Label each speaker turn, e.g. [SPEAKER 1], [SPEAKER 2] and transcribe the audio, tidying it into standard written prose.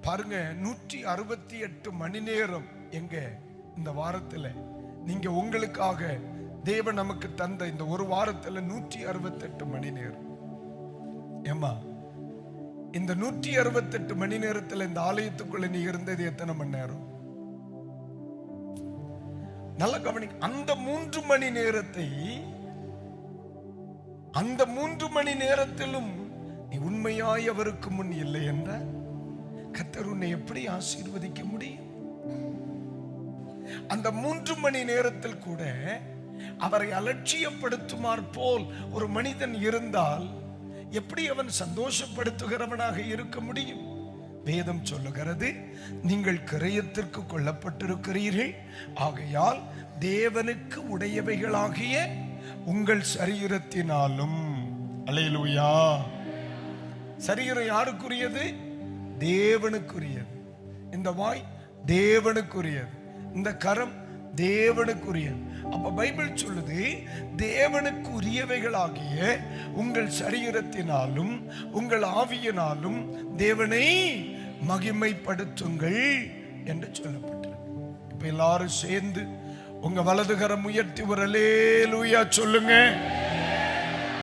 [SPEAKER 1] பாருங்க, 168 மணி நேரம் எங்க இந்த வாரத்துல நீங்க உங்களுக்காக தேவன் நமக்கு தந்த இந்த ஒரு வாரத்துல 168 மணி நேரம். ஏமா, இந்த 168 மணி நேரத்துல இந்த ஆலயத்துக்குள்ள நீ இருந்தது எத்தனை மணி நேரம்? நல்ல கவனி. அந்த 3 மணி நேரத்தை, அந்த 3 மணி நேரத்திலும் நீ உண்மையாய் அவருக்கு முன் இல்லை என்ற கர்த்தர் உன்னை எப்படி ஆசீர்வதிக்க முடியும்? அந்த 3 மணி நேரத்தில் கூட அவரை அலட்சியப்படுத்துமாறு போல் ஒரு மனிதன் இருந்தால் எப்படி அவன் சந்தோஷப்படுத்துகிறவனாக இருக்க முடியும்? வேதம் சொல்லுகிறது, நீங்கள் கிரயத்திற்கு கொள்ளப்பட்டிருக்கிறீர்கள், ஆகையால் தேவனுக்கு உடையவைகளாகிய உங்கள் சரீரத்தினாலும். அல்லேலூயா. சரீரம் யாருக்குரியது? தேவனுக்குரியது. இந்த வாய் தேவனுக்குரியது, இந்த கரம் தேவனுக்குரியது. அப்ப பைபிள் சொல்லுது, தேவனுக்குரியவைகளாகிய உங்கள் சரீரத்தினாலும் உங்கள் ஆவியினாலும் தேவனை மகிமைப்படுத்துங்கள் என்று சொல்லப்பட்டிருக்கு. இப்ப எல்லாரும் சேர்ந்து உங்க வலதுகரம் உயர்த்தி ஒரு அல்லேலூயா சொல்லுங்க.